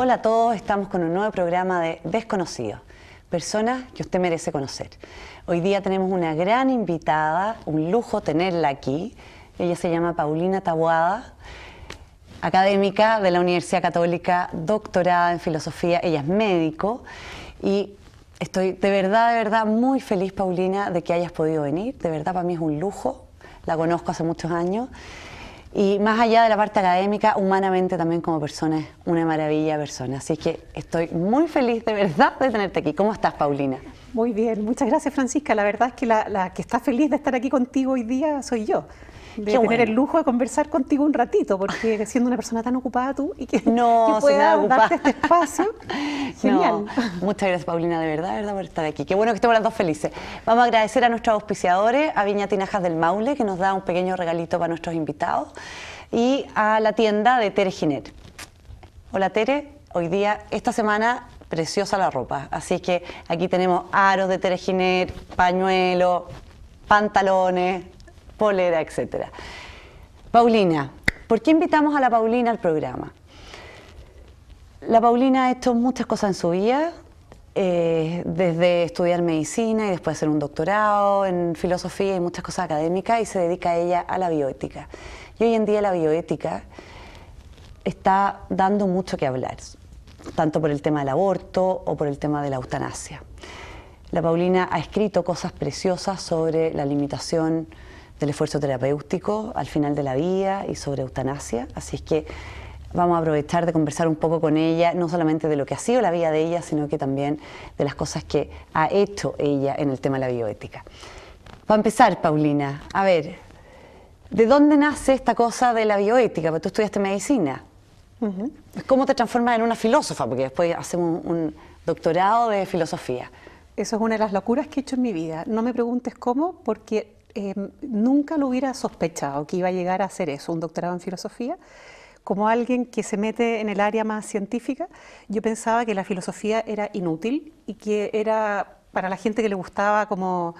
Hola a todos, estamos con un nuevo programa de Desconocidos, personas que usted merece conocer. Hoy día tenemos una gran invitada, un lujo tenerla aquí. Ella se llama Paulina Taboada, académica de la Universidad Católica, doctorada en filosofía. Ella es médico y estoy de verdad muy feliz, Paulina, de que hayas podido venir. De verdad, para mí es un lujo. La conozco hace muchos años. Y más allá de la parte académica, humanamente también como persona es una maravilla persona. Así que estoy muy feliz de verdad de tenerte aquí. ¿Cómo estás, Paulina? Muy bien, muchas gracias, Francisca. La verdad es que la que está feliz de estar aquí contigo hoy día soy yo. De tener el lujo de conversar contigo un ratito, porque siendo una persona tan ocupada tú y que pueda darte este espacio, genial. No, muchas gracias, Paulina, de verdad por estar aquí. Qué bueno que estemos las dos felices. Vamos a agradecer a nuestros auspiciadores, a Viña Tinajas del Maule, que nos da un pequeño regalito para nuestros invitados, y a la tienda de Tere Giner. Hola, Tere. Hoy día, esta semana, preciosa la ropa. Así que aquí tenemos aros de Tere Giner, pañuelos, pantalones, polera, etcétera. Paulina, ¿por qué invitamos a la Paulina al programa? La Paulina ha hecho muchas cosas en su vida, desde estudiar medicina y después hacer un doctorado en filosofía y muchas cosas académicas, y se dedica ella a la bioética. Y hoy en día la bioética está dando mucho que hablar, tanto por el tema del aborto o por el tema de la eutanasia. La Paulina ha escrito cosas preciosas sobre la limitación del esfuerzo terapéutico al final de la vida y sobre eutanasia, así es que vamos a aprovechar de conversar un poco con ella, no solamente de lo que ha sido la vida de ella, sino que también de las cosas que ha hecho ella en el tema de la bioética. Para empezar, Paulina, a ver, ¿de dónde nace esta cosa de la bioética? Porque tú estudiaste medicina. ¿Cómo te transformas en una filósofa? Porque después hacemos un doctorado de filosofía. Eso es una de las locuras que he hecho en mi vida. No me preguntes cómo, porque nunca lo hubiera sospechado que iba a llegar a hacer eso, un doctorado en filosofía. Como alguien que se mete en el área más científica, yo pensaba que la filosofía era inútil y que era para la gente que le gustaba como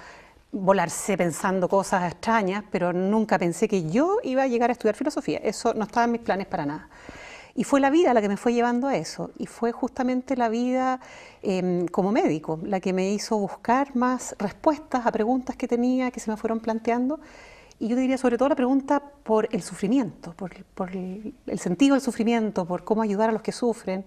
volarse pensando cosas extrañas, pero nunca pensé que yo iba a llegar a estudiar filosofía. Eso no estaba en mis planes para nada. Y fue la vida la que me fue llevando a eso, y fue justamente la vida como médico la que me hizo buscar más respuestas a preguntas que tenía, que se me fueron planteando, y yo diría sobre todo la pregunta por el sufrimiento, por el sentido del sufrimiento, por cómo ayudar a los que sufren.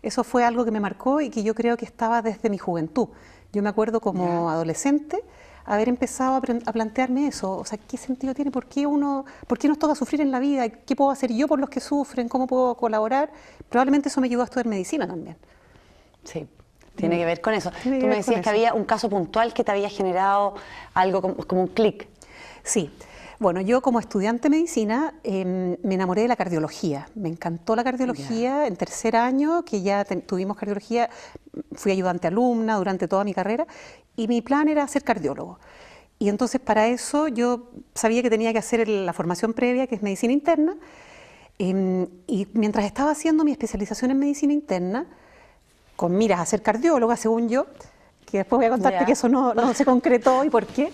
Eso fue algo que me marcó y que yo creo que estaba desde mi juventud. Yo me acuerdo como adolescente haber empezado a plantearme eso, o sea, ¿qué sentido tiene? ¿Por qué nos toca sufrir en la vida? ¿Qué puedo hacer yo por los que sufren? ¿Cómo puedo colaborar? Probablemente eso me ayudó a estudiar medicina también. Sí, tiene que ver con eso. Tú me decías que había un caso puntual que te había generado algo como un clic. Sí. Bueno, yo como estudiante de medicina me enamoré de la cardiología. Me encantó la cardiología. En tercer año, que ya tuvimos cardiología, fui ayudante alumna durante toda mi carrera y mi plan era ser cardiólogo. Y entonces para eso yo sabía que tenía que hacer la formación previa, que es medicina interna, y mientras estaba haciendo mi especialización en medicina interna, con miras a ser cardióloga, según yo, que después voy a contarte que eso no se concretó y por qué,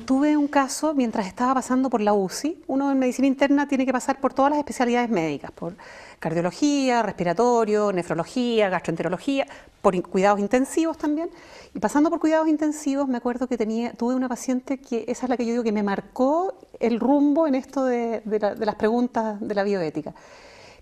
tuve un caso mientras estaba pasando por la UCI. Uno en medicina interna tiene que pasar por todas las especialidades médicas, por cardiología, respiratorio, nefrología, gastroenterología, por cuidados intensivos también. Y pasando por cuidados intensivos me acuerdo que tuve una paciente que esa es la que yo digo que me marcó el rumbo en esto de las preguntas de la bioética,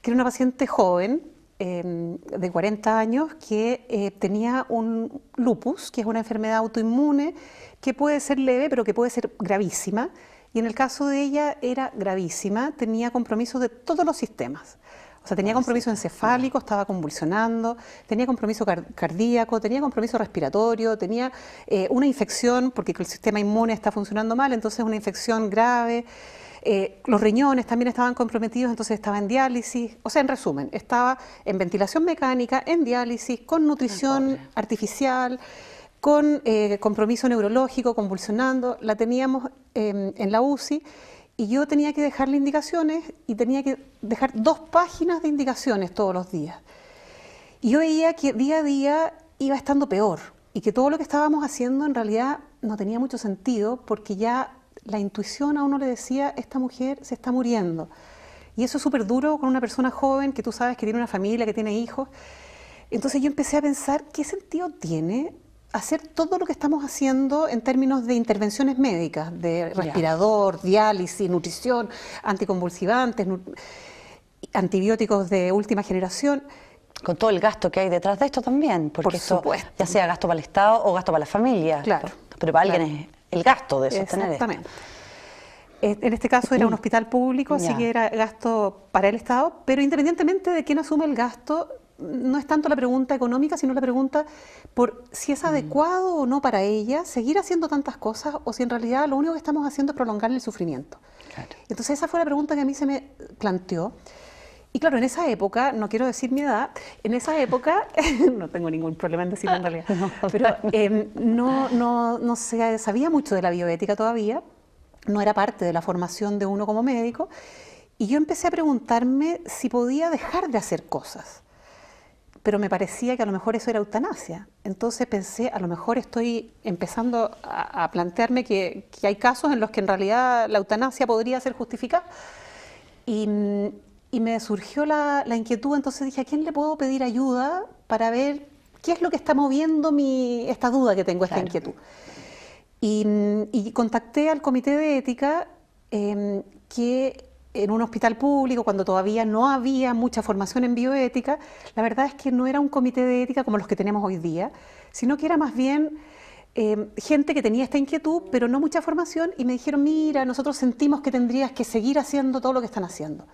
que era una paciente joven, de 40 años, que tenía un lupus, que es una enfermedad autoinmune que puede ser leve, pero que puede ser gravísima. Y en el caso de ella era gravísima, tenía compromiso de todos los sistemas. O sea, tenía compromiso encefálico, estaba convulsionando, tenía compromiso cardíaco, tenía compromiso respiratorio, tenía una infección, porque el sistema inmune está funcionando mal, entonces una infección grave. Los riñones también estaban comprometidos, entonces estaba en diálisis. O sea, en resumen, estaba en ventilación mecánica, en diálisis, con nutrición artificial, con compromiso neurológico, convulsionando. La teníamos en la UCI y yo tenía que dejarle indicaciones y tenía que dejar 2 páginas de indicaciones todos los días. Y yo veía que día a día iba estando peor y que todo lo que estábamos haciendo en realidad no tenía mucho sentido, porque ya la intuición a uno le decía, esta mujer se está muriendo. Y eso es súper duro con una persona joven que tú sabes que tiene una familia, que tiene hijos. Entonces yo empecé a pensar, ¿qué sentido tiene hacer todo lo que estamos haciendo en términos de intervenciones médicas, de respirador, diálisis, nutrición, anticonvulsivantes, antibióticos de última generación? Con todo el gasto que hay detrás de esto también, porque esto, supuesto, ya sea gasto para el Estado o gasto para la familia. Claro. Pero para alguien es el gasto de sostener esto. Exactamente. En este caso era un hospital público, así que era gasto para el Estado, pero independientemente de quién asume el gasto, no es tanto la pregunta económica, sino la pregunta por si es adecuado o no para ella seguir haciendo tantas cosas o si en realidad lo único que estamos haciendo es prolongar el sufrimiento. Claro. Entonces esa fue la pregunta que a mí se me planteó. Y claro, en esa época, no quiero decir mi edad, en esa época, no tengo ningún problema en decirlo en realidad, pero no se sabía mucho de la bioética todavía, no era parte de la formación de uno como médico, y yo empecé a preguntarme si podía dejar de hacer cosas. Pero me parecía que a lo mejor eso era eutanasia. Entonces pensé, a lo mejor estoy empezando a plantearme que hay casos en los que en realidad la eutanasia podría ser justificada. Y me surgió la inquietud, entonces dije, ¿a quién le puedo pedir ayuda para ver qué es lo que está moviendo esta duda que tengo, esta inquietud? Y contacté al comité de ética que en un hospital público, cuando todavía no había mucha formación en bioética, la verdad es que no era un comité de ética como los que tenemos hoy día, sino que era más bien gente que tenía esta inquietud, pero no mucha formación, y me dijeron, mira, nosotros sentimos que tendrías que seguir haciendo todo lo que están haciendo.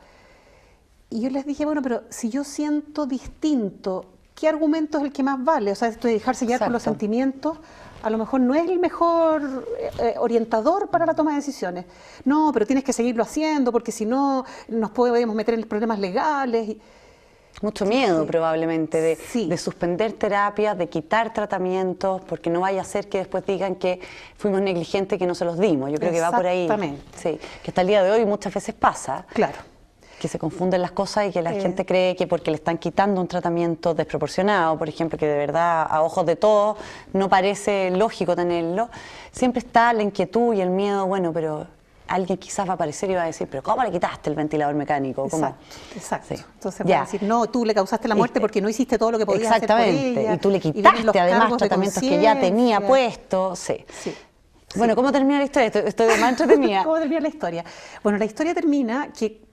Y yo les dije, bueno, pero si yo siento distinto, ¿qué argumento es el que más vale? O sea, esto de dejarse guiar por los sentimientos, a lo mejor no es el mejor orientador para la toma de decisiones. No, pero tienes que seguirlo haciendo porque si no nos podemos meter en problemas legales. Mucho miedo probablemente de suspender terapias, de quitar tratamientos, porque no vaya a ser que después digan que fuimos negligentes y que no se los dimos. Yo creo que va por ahí. Exactamente. Sí, que hasta el día de hoy muchas veces pasa. Claro. Que se confunden las cosas y que la gente cree que porque le están quitando un tratamiento desproporcionado, por ejemplo, que de verdad a ojos de todos no parece lógico tenerlo, siempre está la inquietud y el miedo, bueno, pero alguien quizás va a aparecer y va a decir, pero ¿cómo le quitaste el ventilador mecánico? ¿Cómo? Exacto. Sí. Entonces va a decir, no, tú le causaste la muerte porque no hiciste todo lo que podías hacer por ella. Y tú le quitaste además tratamientos que ya tenía puestos. Sí. Bueno, ¿cómo termina la historia? Estoy de más entretenida. ¿Cómo termina la historia? Bueno, la historia termina que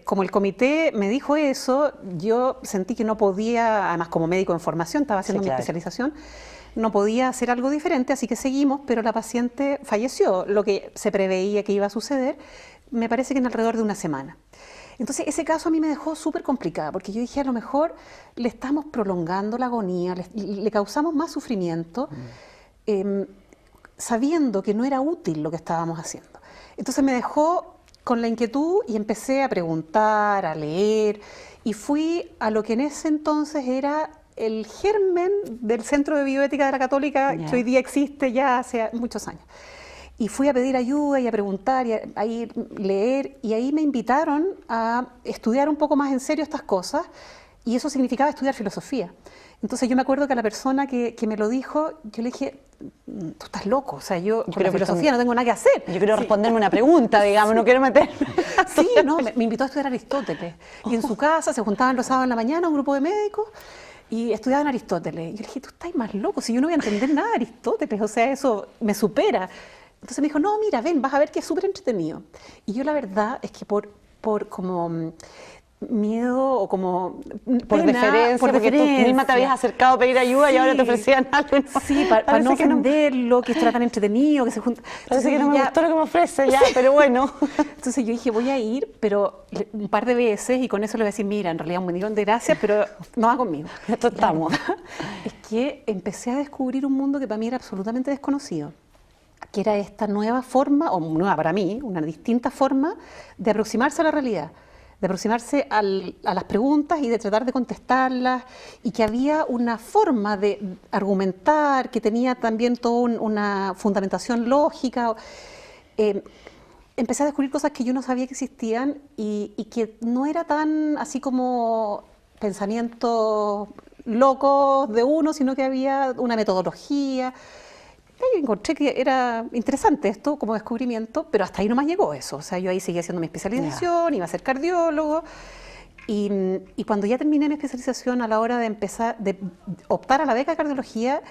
como el comité me dijo eso, yo sentí que no podía, además como médico en formación, estaba haciendo mi especialización, no podía hacer algo diferente, así que seguimos, pero la paciente falleció, lo que se preveía que iba a suceder, me parece que en alrededor de una semana. Entonces ese caso a mí me dejó súper complicada, porque yo dije, a lo mejor le estamos prolongando la agonía, le causamos más sufrimiento, sabiendo que no era útil lo que estábamos haciendo. Entonces me dejó con la inquietud y empecé a preguntar, a leer, y fui a lo que en ese entonces era el germen del Centro de Bioética de la Católica, que hoy día existe ya hace muchos años. Y fui a pedir ayuda y a preguntar y a leer, y ahí me invitaron a estudiar un poco más en serio estas cosas, y eso significaba estudiar filosofía. Entonces yo me acuerdo que a la persona que me lo dijo, yo le dije, tú estás loco, o sea, yo con la filosofía no tengo nada que hacer. Yo quiero responderme una pregunta, digamos, no quiero meterme. Sí, no, me invitó a estudiar Aristóteles. Y en su casa se juntaban los sábados en la mañana un grupo de médicos y estudiaban Aristóteles. Y yo le dije, tú estás más loco, si yo no voy a entender nada de Aristóteles, o sea, eso me supera. Entonces me dijo, no, mira, ven, vas a ver que es súper entretenido. Y yo la verdad es que por como miedo o como por pena, deferencia, porque tú misma te habías acercado a pedir ayuda y ahora te ofrecían algo. ¿No? Sí, para no ofenderlo, que esto era tan entretenido, que se junta. Parece que no me gustó lo que me ofrece ya, pero bueno. Entonces yo dije, voy a ir, pero un par de veces, y con eso le voy a decir, mira, en realidad un millón de gracias, pero no va conmigo. Esto estamos. Es que empecé a descubrir un mundo que para mí era absolutamente desconocido, que era esta nueva forma, o nueva para mí, una distinta forma de aproximarse a la realidad, de aproximarse a las preguntas y de tratar de contestarlas, y que había una forma de argumentar que tenía también toda una fundamentación lógica. Empecé a descubrir cosas que yo no sabía que existían y que no era tan así como pensamientos locos de uno, sino que había una metodología. Y encontré que era interesante esto como descubrimiento, pero hasta ahí no más llegó eso. O sea, yo ahí seguía haciendo mi especialización, iba a ser cardiólogo. Y cuando ya terminé mi especialización, a la hora de empezar, de optar a la beca de cardiología,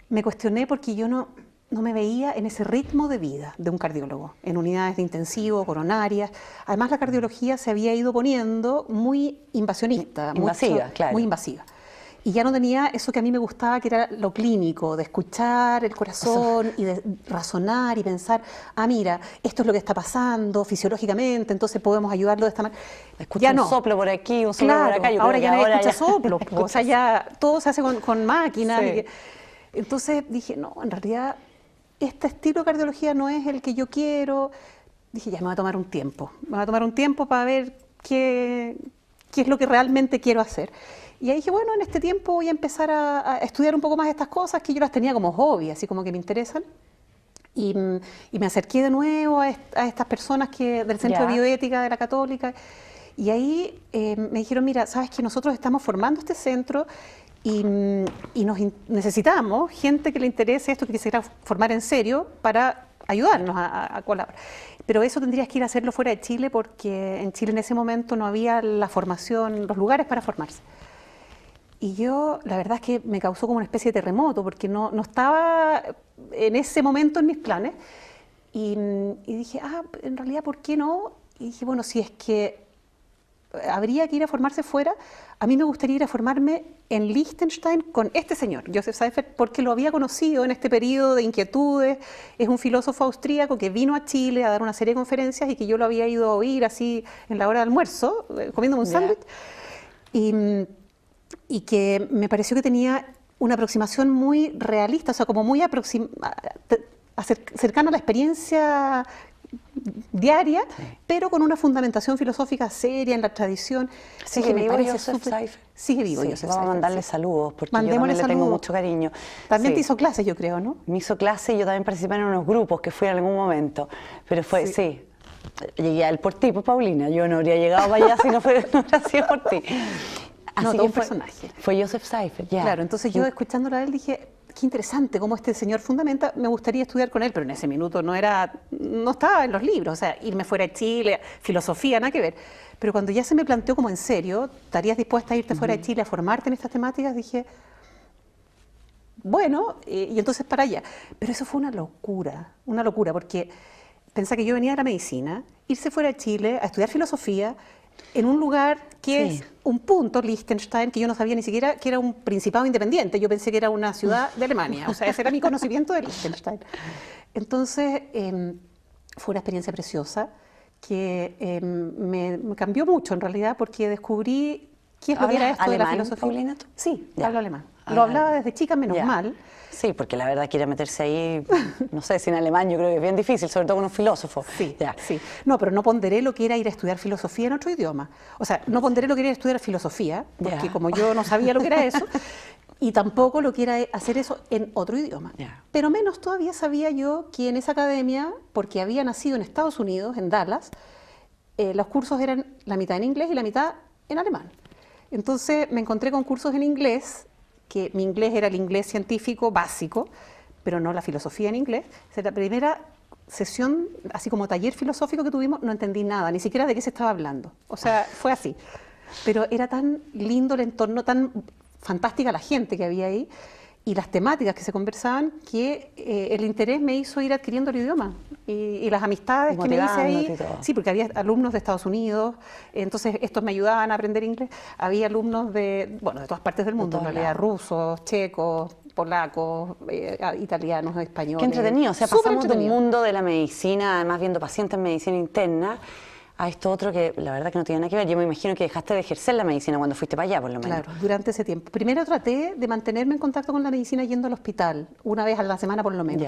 me cuestioné porque yo no me veía en ese ritmo de vida de un cardiólogo, en unidades de intensivo, coronarias. Además, la cardiología se había ido poniendo muy invasionista. Invasiva, claro. Muy invasiva. Y ya no tenía eso que a mí me gustaba, que era lo clínico, de escuchar el corazón y de razonar y pensar, mira, esto es lo que está pasando fisiológicamente, entonces podemos ayudarlo de esta manera. Escucha un soplo por aquí, un soplo por acá. Yo ahora ya nadie escucha soplos, o sea, ya todo se hace con máquinas. Sí. Entonces dije, no, en realidad este estilo de cardiología no es el que yo quiero. Dije, ya me va a tomar un tiempo. Me va a tomar un tiempo para ver qué es lo que realmente quiero hacer. Y ahí dije, bueno, en este tiempo voy a empezar a estudiar un poco más estas cosas que yo las tenía como hobby, así como que me interesan. Y me acerqué de nuevo a estas personas del Centro de Bioética de la Católica. Y ahí me dijeron, mira, sabes que nosotros estamos formando este centro y necesitamos gente que le interese esto, que quisiera formar en serio para ayudarnos a colaborar. Pero eso tendrías que ir a hacerlo fuera de Chile porque en Chile en ese momento no había la formación, los lugares para formarse. Y yo, la verdad es que me causó como una especie de terremoto porque no estaba en ese momento en mis planes. Y dije, en realidad, ¿por qué no? Y dije, bueno, si es que habría que ir a formarse fuera, a mí me gustaría ir a formarme en Liechtenstein con este señor, Joseph Seifert, porque lo había conocido en este periodo de inquietudes. Es un filósofo austríaco que vino a Chile a dar una serie de conferencias y que yo lo había ido a oír así en la hora de almuerzo, comiéndome un sándwich. Y que me pareció que tenía una aproximación muy realista, o sea, como muy cercana a la experiencia diaria, pero con una fundamentación filosófica seria en la tradición. ¿Sigue vivo Joseph Seifert? Sigue vivo Joseph Seifert. Vamos a mandarle saludos, porque yo también le tengo mucho cariño. También te hizo clases, yo creo, ¿no? Me hizo clases y yo también participé en unos grupos que fui en algún momento, pero fue, llegué a él por ti, pues Paulina, yo no habría llegado para allá si no hubiera sido por ti. Así que un personaje. Fue Joseph Seifert, ya. Claro, entonces yo escuchándolo a él dije, qué interesante cómo este señor fundamenta, me gustaría estudiar con él, pero en ese minuto no estaba en los libros, o sea, irme fuera de Chile, filosofía, nada que ver. Pero cuando ya se me planteó como en serio, ¿estarías dispuesta a irte fuera de Chile a formarte en estas temáticas? Dije, bueno, y entonces para allá. Pero eso fue una locura, porque pensé que yo venía de la medicina, irse fuera de Chile a estudiar filosofía, en un lugar que es un punto, Liechtenstein, que yo no sabía ni siquiera que era un principado independiente. Yo pensé que era una ciudad de Alemania. O sea, ese era mi conocimiento de Liechtenstein. Entonces, fue una experiencia preciosa que me cambió mucho, en realidad, porque descubrí qué es lo que era esto de la filosofía. Paulina, ¿tú? Sí, hablo alemán. Lo hablaba desde chica, menos mal. Sí, porque la verdad que ir a meterse ahí, no sé, sin alemán yo creo que es bien difícil, sobre todo con un filósofo. Sí. No, pero no ponderé lo que era ir a estudiar filosofía en otro idioma. O sea, no ponderé lo que era estudiar filosofía, porque como yo no sabía lo que era eso, y tampoco lo que era hacer eso en otro idioma. Pero menos todavía sabía yo que en esa academia, porque había nacido en Estados Unidos, en Dallas, los cursos eran la mitad en inglés y la mitad en alemán. Entonces me encontré con cursos en inglés, que mi inglés era el inglés científico básico, pero no la filosofía en inglés. O sea, la primera sesión, así como taller filosófico que tuvimos, no entendí nada, ni siquiera de qué se estaba hablando. O sea, fue así. Pero era tan lindo el entorno, tan fantástica la gente que había ahí, y las temáticas que se conversaban, que el interés me hizo ir adquiriendo el idioma. Y las amistades que me hice ahí, sí, porque había alumnos de Estados Unidos, entonces estos me ayudaban a aprender inglés. Había alumnos de todas partes del mundo, en realidad, rusos, checos, polacos, italianos, españoles. Qué entretenido, o sea, pasamos de un mundo de la medicina, además viendo pacientes en medicina interna, a esto otro que la verdad que no tiene nada que ver. Yo me imagino que dejaste de ejercer la medicina cuando fuiste para allá, por lo menos. Claro, durante ese tiempo. Primero traté de mantenerme en contacto con la medicina yendo al hospital, una vez a la semana por lo menos.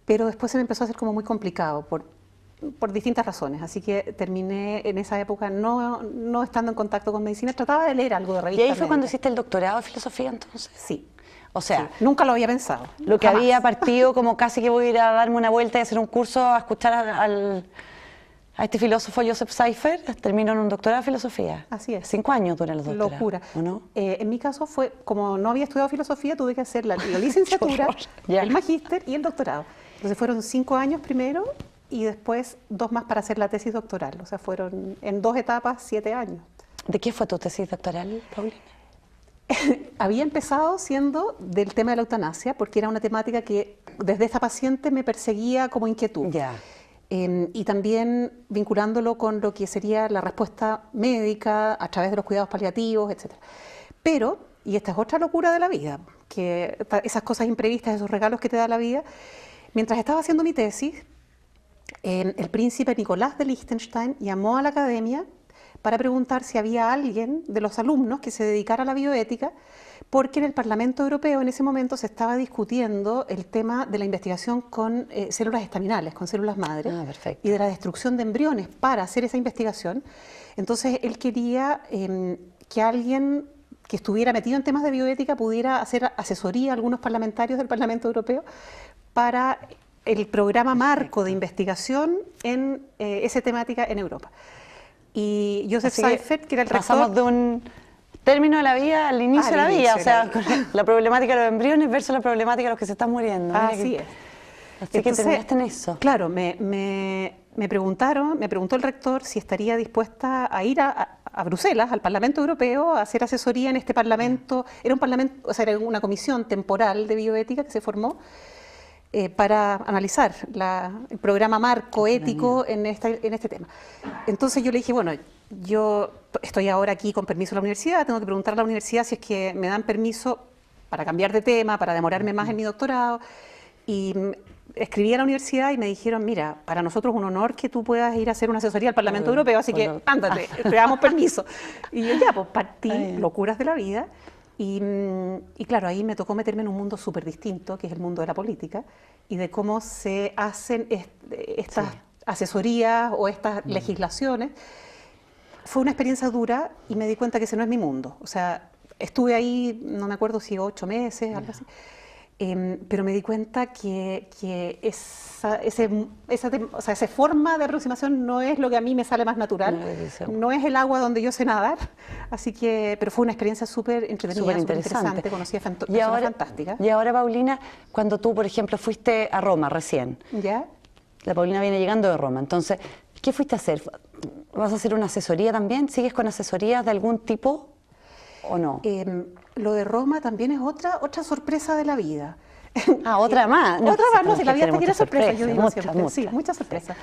Pero después se me empezó a hacer como muy complicado por distintas razones. Así que terminé en esa época no estando en contacto con medicina. Trataba de leer algo de revistas. ¿Y ahí fue cuando hiciste el doctorado de filosofía entonces? Sí. O sea, nunca lo había pensado. Lo que había partido como casi que voy a ir a darme una vuelta y hacer un curso, a escuchar A este filósofo Joseph Seifert terminó en un doctorado de filosofía. Así es. 5 años duran los doctorados. Locura. ¿O no? En mi caso fue, como no había estudiado filosofía, tuve que hacer la licenciatura, Ya. el magíster y el doctorado. Entonces fueron 5 años primero y después 2 más para hacer la tesis doctoral. O sea, fueron en 2 etapas 7 años. ¿De qué fue tu tesis doctoral, Paulina? Había empezado siendo del tema de la eutanasia, porque era una temática que desde esta paciente me perseguía como inquietud. Ya. Y también vinculándolo con lo que sería la respuesta médica a través de los cuidados paliativos, etc. Pero, y esta es otra locura de la vida, que esas cosas imprevistas, esos regalos que te da la vida, mientras estaba haciendo mi tesis, el príncipe Nicolás de Liechtenstein llamó a la academia para preguntar si había alguien de los alumnos que se dedicara a la bioética, porque en el Parlamento Europeo en ese momento se estaba discutiendo el tema de la investigación con células estaminales, con células madre, y de la destrucción de embriones para hacer esa investigación. Entonces él quería que alguien que estuviera metido en temas de bioética pudiera hacer asesoría a algunos parlamentarios del Parlamento Europeo para el programa marco de investigación en esa temática en Europa. Y Joseph Seifert, que era el rector... Pasamos de un término de la vida al inicio de la vida, o sea, con la problemática de los embriones versus la problemática de los que se están muriendo. Así es. Así que terminaste en eso. Claro, me preguntó el rector si estaría dispuesta a ir a Bruselas, al Parlamento Europeo, a hacer asesoría en este parlamento. Era un parlamento, o sea, era una comisión temporal de bioética que se formó para analizar el programa marco ético en este tema. Entonces yo le dije, bueno, yo estoy ahora aquí con permiso de la universidad, tengo que preguntar a la universidad si es que me dan permiso para cambiar de tema, para demorarme más en mi doctorado. Y escribí a la universidad y me dijeron, mira, para nosotros es un honor que tú puedas ir a hacer una asesoría al Parlamento Europeo, así que ándate, te damos permiso. Y yo ya, pues partí, locuras de la vida. Y claro, ahí me tocó meterme en un mundo súper distinto, que es el mundo de la política, y de cómo se hacen estas asesorías o estas legislaciones. Fue una experiencia dura y me di cuenta que ese no es mi mundo. O sea, estuve ahí, no me acuerdo si 8 meses, algo así. Pero me di cuenta que esa forma de aproximación no es lo que a mí me sale más natural, no es el agua donde yo sé nadar, así que, pero fue una experiencia súper entretenida, súper interesante, conocí a personas fantásticas. Y ahora, Paulina, cuando tú, por ejemplo, fuiste a Roma recién, ¿ya? La Paulina viene llegando de Roma, entonces, ¿qué fuiste a hacer? ¿Vas a hacer una asesoría también? ¿Sigues con asesorías de algún tipo o no? Lo de Roma también es otra sorpresa de la vida. Ah, otra más. No, otra más, no, si la vida hasta quiere sorpresa, yo digo mucha, siempre. mucha. Sí, mucha sorpresa.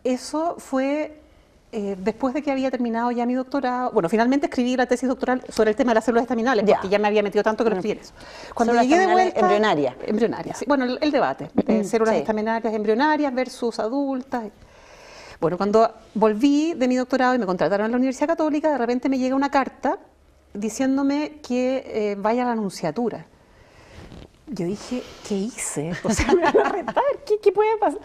Eso fue después de que había terminado ya mi doctorado. Bueno, finalmente escribí la tesis doctoral sobre el tema de las células estaminales, porque ya me había metido tanto que lo escribí en eso. Cuando llegué de vuelta... Embrionarias, sí. Bueno, el debate, células estaminarias embrionarias versus adultas. Bueno, cuando volví de mi doctorado y me contrataron en la Universidad Católica, de repente me llega una carta diciéndome que vaya a la nunciatura. Yo dije, ¿qué hice? O sea, me van a retar, ¿qué puede pasar?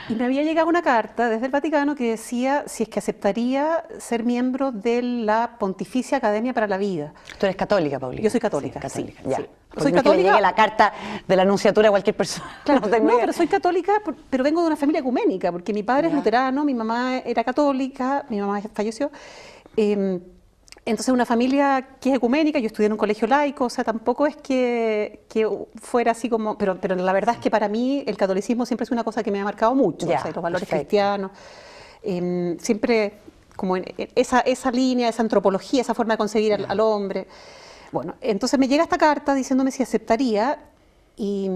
Y me había llegado una carta desde el Vaticano que decía si es que aceptaría ser miembro de la Pontificia Academia para la Vida. ¿Tú eres católica, Paulina? Yo soy católica, sí. sí. Ya. Sí. Soy católica. Que le llegue la carta de la nunciatura a cualquier persona. Claro, no, pero soy católica, pero vengo de una familia ecuménica, porque mi padre es luterano, mi mamá era católica, mi mamá falleció. Entonces, una familia que es ecuménica, yo estudié en un colegio laico, o sea, tampoco es que fuera así como... Pero la verdad es que para mí el catolicismo siempre es una cosa que me ha marcado mucho, o sea, los valores cristianos, siempre como en esa línea, esa antropología, esa forma de concebir al hombre. Bueno, entonces me llega esta carta diciéndome si aceptaría y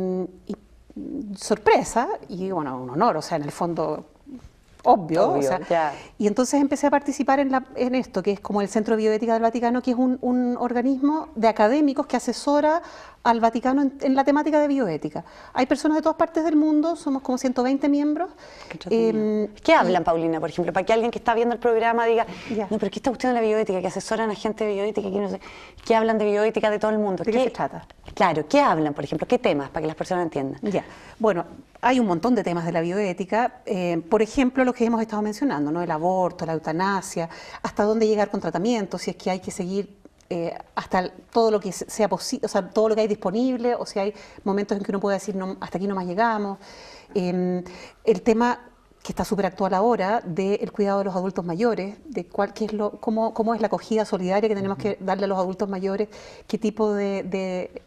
sorpresa, y bueno, un honor, o sea, en el fondo... Obvio, o sea, y entonces empecé a participar en esto, que es como el Centro de Bioética del Vaticano, que es un organismo de académicos que asesora al Vaticano en la temática de bioética. Hay personas de todas partes del mundo, somos como 120 miembros. ¿Qué hablan, Paulina, por ejemplo? Para que alguien que está viendo el programa diga, no, pero ¿qué está cuestión de la bioética? Que asesoran a gente de bioética, que no sé, ¿qué hablan de bioética de todo el mundo? ¿De qué se trata? Claro, ¿qué hablan, por ejemplo? ¿Qué temas? Para que las personas entiendan. Ya, bueno, hay un montón de temas de la bioética, por ejemplo, los que hemos estado mencionando, ¿no? El aborto, la eutanasia, hasta dónde llegar con tratamiento, si es que hay que seguir hasta todo lo que sea posible, o sea, todo lo que hay disponible, o si hay momentos en que uno puede decir, no, hasta aquí no más llegamos. El tema que está súper actual ahora, del cuidado de los adultos mayores, de cómo es la acogida solidaria que tenemos que darle a los adultos mayores, qué tipo de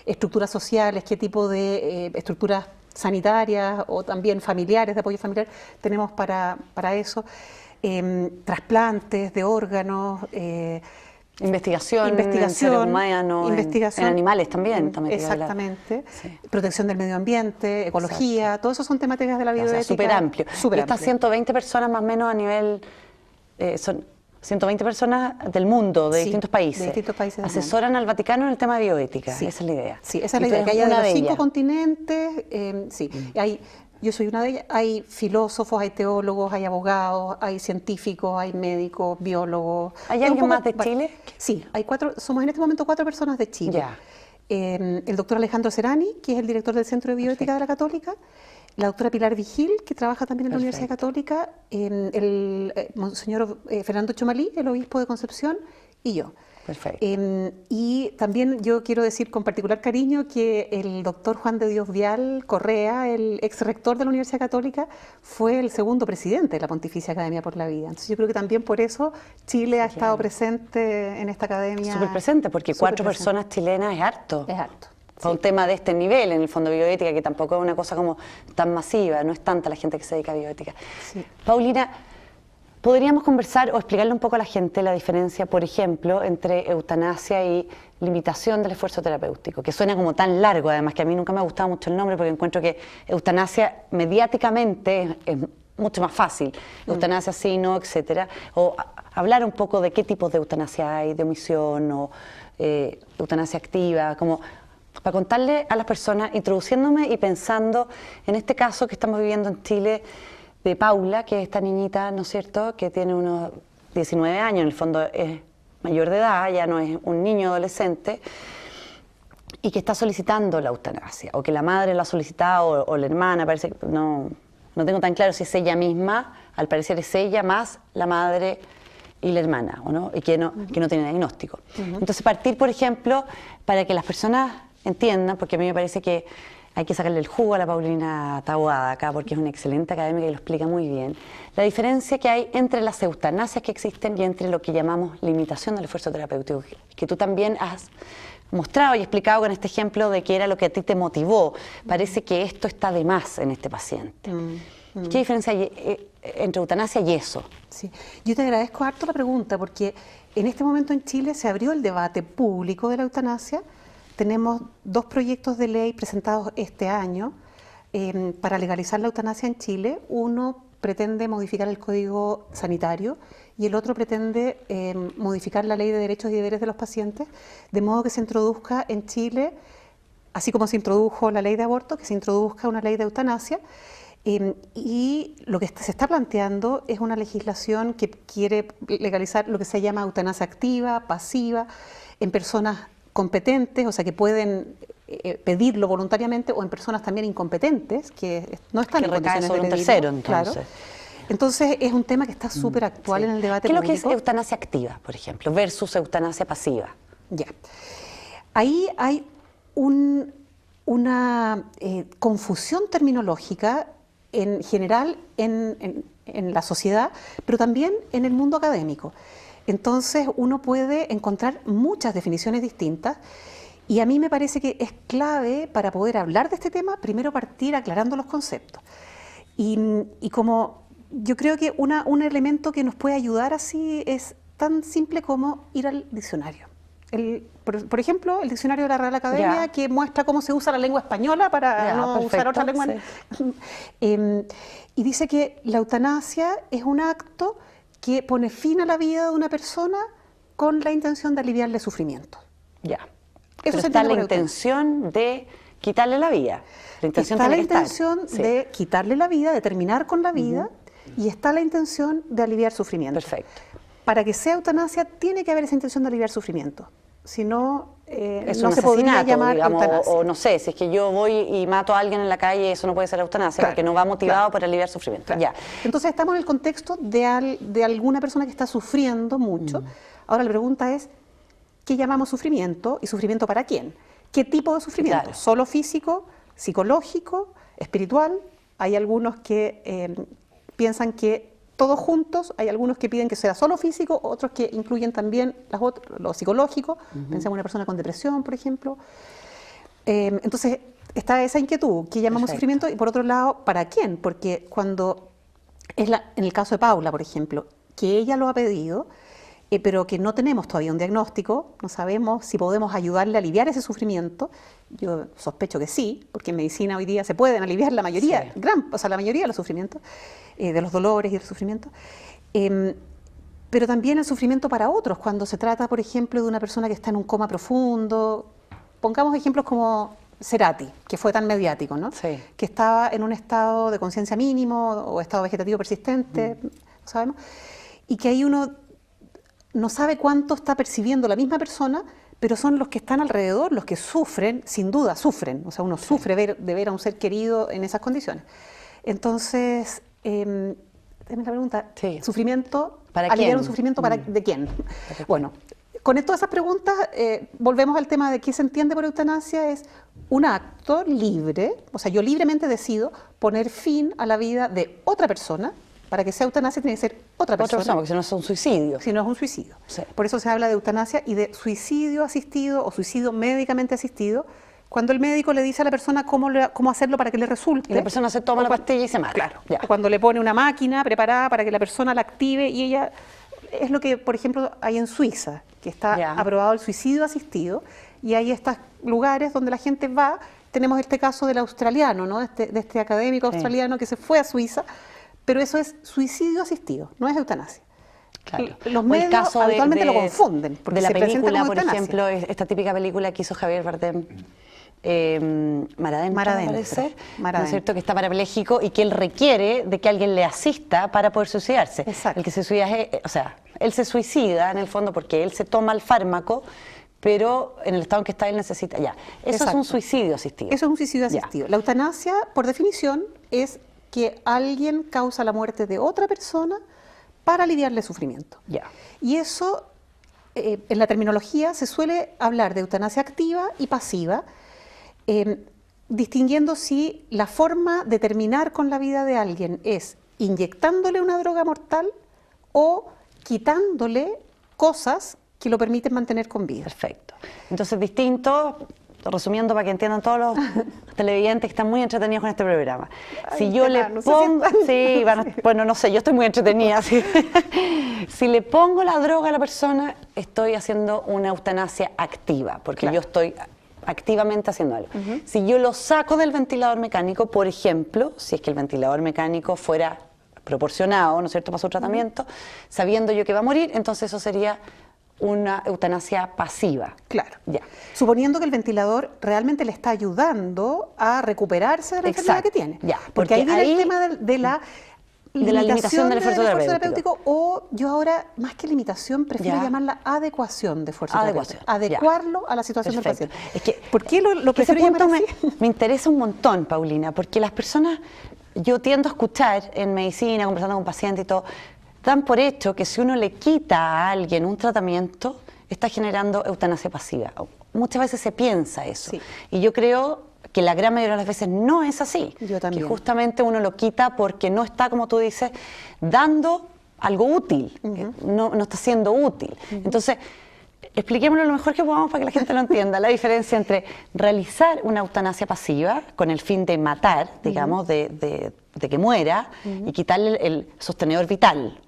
estructuras sociales, qué tipo de estructuras sanitarias o también familiares, de apoyo familiar, tenemos para eso. Trasplantes de órganos, investigación en seres humanos, en animales también. Exactamente. Sí. Protección del medio ambiente, ecología, exacto. Todo eso son temáticas de la bioética. Súper amplio. Y estas 120 personas más o menos a nivel, son 120 personas del mundo, de distintos países. De distintos países asesoran al Vaticano en el tema de bioética. Sí. Esa es la idea. Sí, esa es la idea, que haya de los 5 continentes, sí. Yo soy una de ellas. Hay filósofos, hay teólogos, hay abogados, hay científicos, hay médicos, biólogos. ¿Hay alguien más de Chile? Sí, hay 4, somos en este momento 4 personas de Chile. Ya. El doctor Alejandro Serani, que es el director del Centro de Bioética de la Católica, la doctora Pilar Vigil, que trabaja también en la Universidad Católica, el monseñor Fernando Chomalí, el obispo de Concepción, y yo. Perfecto. Y también yo quiero decir con particular cariño que el doctor Juan de Dios Vial Correa, el ex rector de la Universidad Católica, fue el segundo presidente de la Pontificia Academia por la Vida. Entonces yo creo que también por eso Chile ha estado presente en esta academia. Súper presente, porque 4 personas chilenas es harto. Es harto. Para un tema de este nivel, en el fondo bioética, que tampoco es una cosa como tan masiva, no es tanta la gente que se dedica a bioética. Sí. Paulina, ¿podríamos conversar o explicarle un poco a la gente la diferencia, por ejemplo, entre eutanasia y limitación del esfuerzo terapéutico? Que suena como tan largo, además, que a mí nunca me ha gustado mucho el nombre, porque encuentro que eutanasia mediáticamente es mucho más fácil. Eutanasia sí, no, etcétera. O hablar un poco de qué tipos de eutanasia hay, de omisión o eutanasia activa, como para contarle a las personas, introduciéndome y pensando en este caso que estamos viviendo en Chile, de Paula, que es esta niñita, ¿no es cierto?, que tiene unos 19 años, en el fondo es mayor de edad, ya no es un niño adolescente, y que está solicitando la eutanasia, o que la madre la ha solicitado, o la hermana, parece que no tengo tan claro si es ella misma, al parecer es ella más la madre y la hermana, ¿o no? Y que no tiene diagnóstico. Entonces partir, por ejemplo, para que las personas entiendan, porque a mí me parece que hay que sacarle el jugo a la Paulina Taboada acá, porque es una excelente académica y lo explica muy bien, la diferencia que hay entre las eutanasias que existen y entre lo que llamamos limitación del esfuerzo terapéutico, que tú también has mostrado y explicado con este ejemplo de que era lo que a ti te motivó. Parece que esto está de más en este paciente. ¿Qué diferencia hay entre eutanasia y eso? Sí. Yo te agradezco harto la pregunta, porque en este momento en Chile se abrió el debate público de la eutanasia. Tenemos 2 proyectos de ley presentados este año para legalizar la eutanasia en Chile. Uno pretende modificar el Código Sanitario y el otro pretende modificar la Ley de Derechos y Deberes de los Pacientes, de modo que se introduzca en Chile, así como se introdujo la ley de aborto, que se introduzca una ley de eutanasia. Y lo que se está planteando es una legislación que quiere legalizar lo que se llama eutanasia activa, pasiva, en personas competentes, o sea, que pueden pedirlo voluntariamente, o en personas también incompetentes, que no están en condiciones de pedirlo. Un tercero, entonces. Claro. Entonces, es un tema que está súper actual en el debate público. ¿Qué es lo que es eutanasia activa, por ejemplo, versus eutanasia pasiva? Ya. Ahí hay una confusión terminológica en general en la sociedad, pero también en el mundo académico. Entonces uno puede encontrar muchas definiciones distintas y a mí me parece que es clave para poder hablar de este tema, primero partir aclarando los conceptos. Y como yo creo que un elemento que nos puede ayudar así es tan simple como ir al diccionario. Por ejemplo, el diccionario de la Real Academia, que muestra cómo se usa la lengua española para no usar otra lengua. Sí. Y dice que la eutanasia es un acto que pone fin a la vida de una persona con la intención de aliviarle sufrimiento. Ya. Pero está la intención de quitarle la vida. Está la intención de quitarle la vida, de terminar con la vida, y está la intención de aliviar sufrimiento. Perfecto. Para que sea eutanasia tiene que haber esa intención de aliviar sufrimiento. Si no, es no un se podría asesinato, llamar digamos, eutanasia. o no sé, si es que yo voy y mato a alguien en la calle, eso no puede ser eutanasia, Claro, porque no va motivado claro, por aliviar sufrimiento. Claro. Ya. Entonces estamos en el contexto de alguna persona que está sufriendo mucho. Ahora la pregunta es, ¿qué llamamos sufrimiento? ¿Y sufrimiento para quién? ¿Qué tipo de sufrimiento? Claro. ¿Solo físico, psicológico, espiritual? Hay algunos que piensan que todos juntos, hay algunos que piden que sea solo físico, otros que incluyen también lo psicológico, pensemos en una persona con depresión, por ejemplo. Entonces, está esa inquietud que llamamos sufrimiento, y por otro lado, ¿para quién? Porque cuando en el caso de Paula, por ejemplo, que ella lo ha pedido, pero que no tenemos todavía un diagnóstico, no sabemos si podemos ayudarle a aliviar ese sufrimiento. Yo sospecho que sí, porque en medicina hoy día se pueden aliviar la mayoría, la mayoría de los sufrimientos, de los dolores y del sufrimiento. Pero también el sufrimiento para otros, cuando se trata, por ejemplo, de una persona que está en un coma profundo. Pongamos ejemplos como Cerati, que fue tan mediático, ¿no? Sí. Que estaba en un estado de conciencia mínimo o estado vegetativo persistente, no sabemos, y que ahí uno no sabe cuánto está percibiendo la misma persona, pero son los que están alrededor los que sufren, sin duda sufren. O sea, uno sufre de ver a un ser querido en esas condiciones. Entonces, déjame la pregunta, ¿sufrimiento? ¿Para ¿Aliviar quién? un sufrimiento de quién? Bueno, con todas esas preguntas, volvemos al tema de qué se entiende por eutanasia. Es un acto libre, o sea, yo libremente decido poner fin a la vida de otra persona. Para que sea eutanasia tiene que ser otra persona. Porque si no es un suicidio. Si no es un suicidio. Sí. Por eso se habla de eutanasia y de suicidio asistido o suicidio médicamente asistido, cuando el médico le dice a la persona cómo hacerlo para que le resulte. Y la persona se toma la pastilla y se mata. Claro. Ya. O cuando le pone una máquina preparada para que la persona la active y ella... Es lo que, por ejemplo, hay en Suiza, que está aprobado el suicidio asistido, y hay estos lugares donde la gente va. Tenemos este caso del australiano, ¿no? de este académico australiano que se fue a Suiza, pero eso es suicidio asistido, no es eutanasia. Claro. Los medios habitualmente lo confunden. De la película, por ejemplo, esta típica película que hizo Javier Bardem, Mar Adentro, parece, ¿no es cierto? Que está parapléjico y que él requiere de que alguien le asista para poder suicidarse. Exacto. El que se suicida él se suicida en el fondo porque él se toma el fármaco, pero en el estado en que está él necesita. Eso es un suicidio asistido. Eso es un suicidio asistido. La eutanasia, por definición, es que alguien causa la muerte de otra persona para aliviarle sufrimiento. Y eso, en la terminología, se suele hablar de eutanasia activa y pasiva, distinguiendo si la forma de terminar con la vida de alguien es inyectándole una droga mortal o quitándole cosas que lo permiten mantener con vida. Perfecto. Entonces, distinto, resumiendo para que entiendan todos los televidentes que están muy entretenidos con este programa. Si yo le pongo... bueno, no sé, yo estoy muy entretenida. Si le pongo la droga a la persona, estoy haciendo una eutanasia activa, porque yo estoy activamente haciendo algo. Si yo lo saco del ventilador mecánico, por ejemplo, si es que el ventilador mecánico fuera proporcionado, ¿no es cierto?, para su tratamiento, sabiendo yo que va a morir, entonces eso sería una eutanasia pasiva. Claro. Suponiendo que el ventilador realmente le está ayudando a recuperarse de la enfermedad que tiene. Porque ahí viene el tema de la limitación del esfuerzo terapéutico, o yo ahora, más que limitación, prefiero llamarla adecuación de esfuerzo terapéutico. Adecuarlo a la situación del paciente. Es que, ¿por qué lo prefiero llamar así? Me interesa un montón, Paulina, porque las personas, yo tiendo a escuchar en medicina, conversando con pacientes y todo, dan por hecho que si uno le quita a alguien un tratamiento, está generando eutanasia pasiva. Muchas veces se piensa eso. Y yo creo que la gran mayoría de las veces no es así. Yo también. Que justamente uno lo quita porque no está, como tú dices, dando algo útil. No está siendo útil. Entonces, expliquémoslo lo mejor que podamos para que la gente lo entienda. La diferencia entre realizar una eutanasia pasiva con el fin de matar, digamos, de que muera, y quitarle el sostenedor vital.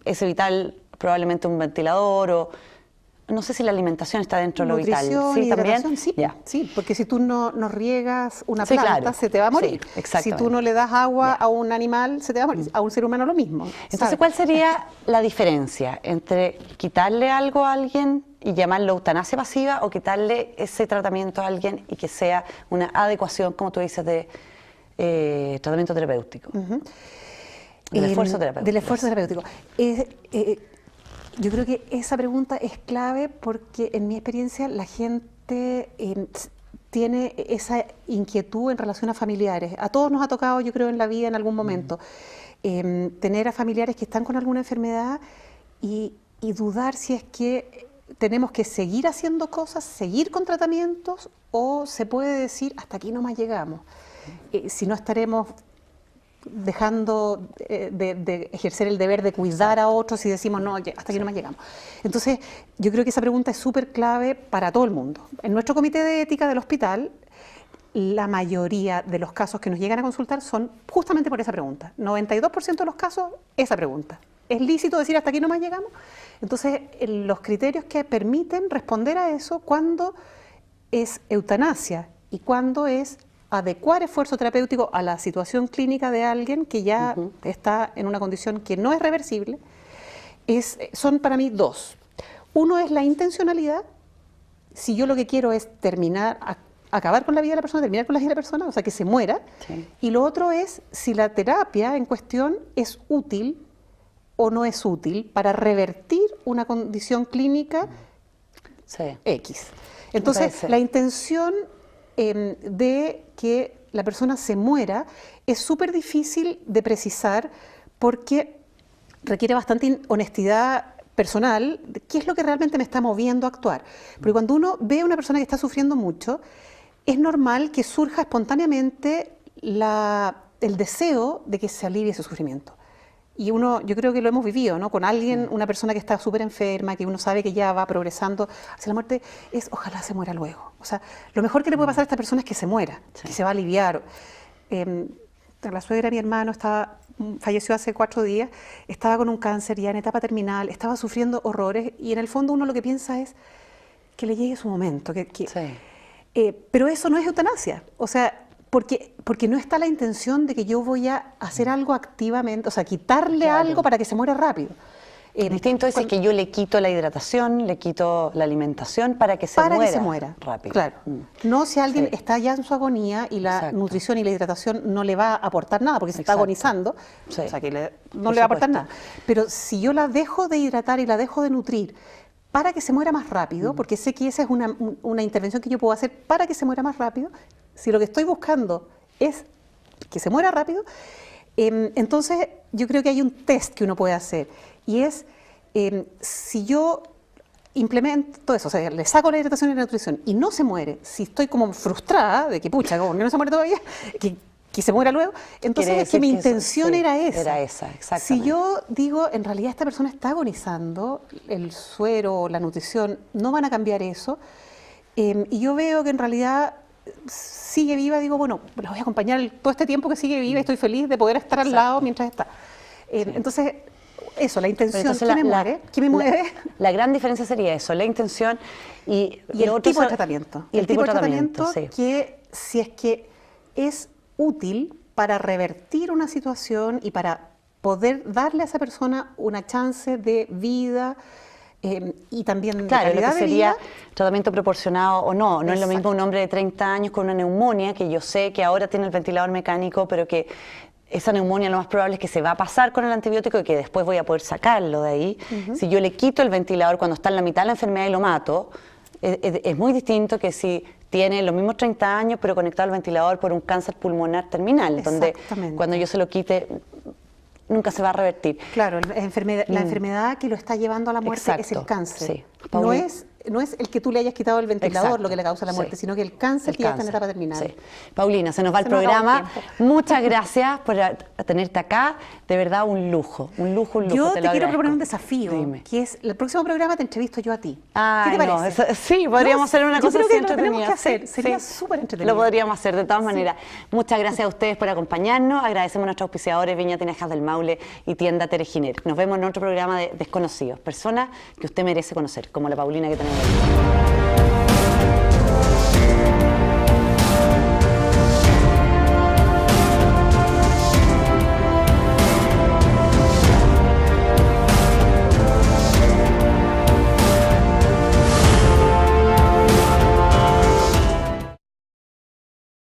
Ese vital, probablemente un ventilador o... No sé si la alimentación está dentro de lo vital. ¿Sí, también? Sí, porque si tú no riegas una planta, se te va a morir. Si tú no le das agua a un animal, se te va a morir. A un ser humano lo mismo. Entonces, ¿cuál sería la diferencia entre quitarle algo a alguien y llamarlo eutanasia pasiva o quitarle ese tratamiento a alguien y que sea una adecuación, como tú dices, de tratamiento terapéutico? Del esfuerzo terapéutico. Del esfuerzo terapéutico. Yo creo que esa pregunta es clave porque en mi experiencia la gente tiene esa inquietud en relación a familiares. A todos nos ha tocado, yo creo, en la vida en algún momento, tener a familiares que están con alguna enfermedad y dudar si es que tenemos que seguir haciendo cosas, seguir con tratamientos, o se puede decir hasta aquí nomás llegamos. Si no estaremos dejando de ejercer el deber de cuidar a otros y decimos, no, hasta aquí no más llegamos. Entonces, yo creo que esa pregunta es súper clave para todo el mundo. En nuestro comité de ética del hospital, la mayoría de los casos que nos llegan a consultar son justamente por esa pregunta. 92% de los casos, esa pregunta. ¿Es lícito decir hasta aquí no más llegamos? Entonces, los criterios que permiten responder a eso, cuándo es eutanasia y cuándo es adecuar esfuerzo terapéutico a la situación clínica de alguien que ya está en una condición que no es reversible, son para mí dos. Uno es la intencionalidad. Si yo lo que quiero es acabar con la vida de la persona, terminar con la vida de la persona, o sea, que se muera. Sí. Y lo otro es si la terapia en cuestión es útil o no es útil para revertir una condición clínica X. Entonces, la intención de que la persona se muera es súper difícil de precisar porque requiere bastante honestidad personal, qué es lo que realmente me está moviendo a actuar. Porque cuando uno ve a una persona que está sufriendo mucho, es normal que surja espontáneamente el deseo de que se alivie ese sufrimiento. Y yo creo que lo hemos vivido, ¿no? Con alguien, una persona que está súper enferma, que uno sabe que ya va progresando hacia la muerte, ojalá se muera luego. O sea, lo mejor que le puede pasar a esta persona es que se muera, que se va a aliviar. La suegra de mi hermano falleció hace 4 días, estaba con un cáncer ya en etapa terminal, estaba sufriendo horrores y en el fondo uno lo que piensa es que le llegue su momento. Pero eso no es eutanasia, o sea, porque no está la intención de que yo voy a hacer algo activamente, o sea, quitarle algo para que se muera rápido. Distinto es que yo le quito la hidratación, le quito la alimentación para que se muera rápido. Claro. No si alguien está ya en su agonía y la nutrición y la hidratación no le va a aportar nada porque se está agonizando, o sea que no le va a aportar nada. Pero si yo la dejo de hidratar y la dejo de nutrir para que se muera más rápido, porque sé que esa es una intervención que yo puedo hacer para que se muera más rápido, si lo que estoy buscando es que se muera rápido, entonces yo creo que hay un test que uno puede hacer y es si yo implemento eso, o sea, le saco la hidratación y la nutrición y no se muere, si estoy como frustrada de que pucha, como que no se muere todavía, que se muera luego, entonces es que mi intención era esa. Era esa, exactamente. Si yo digo, en realidad esta persona está agonizando, el suero o la nutrición no van a cambiar eso, y yo veo que en realidad sigue viva, digo, bueno, la voy a acompañar todo este tiempo que sigue viva y estoy feliz de poder estar al lado mientras está. Entonces, eso, la intención, ¿qué me mueve? La gran diferencia sería eso, la intención y el tipo de tratamiento. Y el tipo de tratamiento, que si es que es útil para revertir una situación y para poder darle a esa persona una chance de vida y también de calidad lo que de sería vida. Tratamiento proporcionado o no. No es lo mismo un hombre de 30 años con una neumonía, que yo sé que ahora tiene el ventilador mecánico, pero que esa neumonía lo más probable es que se va a pasar con el antibiótico y que después voy a poder sacarlo de ahí. Si yo le quito el ventilador cuando está en la mitad de la enfermedad y lo mato, es muy distinto que si tiene los mismos 30 años pero conectado al ventilador por un cáncer pulmonar terminal, donde cuando yo se lo quite nunca se va a revertir. Claro, la enfermedad que lo está llevando a la muerte es el cáncer. Sí. No es el que tú le hayas quitado el ventilador lo que le causa la muerte, sino que el cáncer que ya está en etapa terminal. Sí. Paulina, se nos va el programa. Muchas gracias por tenerte acá. De verdad, un lujo, un lujo. Yo te quiero proponer un desafío, que es, el próximo programa te entrevisto yo a ti. ¿Qué te parece? Sí, podríamos hacer una cosa así entretenida. Lo tenemos que hacer, sería súper entretenido. Lo podríamos hacer, de todas maneras. Muchas gracias a ustedes por acompañarnos. Agradecemos a nuestros auspiciadores, Viña Tinajas del Maule y Tienda Tereginer. Nos vemos en otro programa de Desconocidos, personas que usted merece conocer, como la Paulina que tenemos hoy.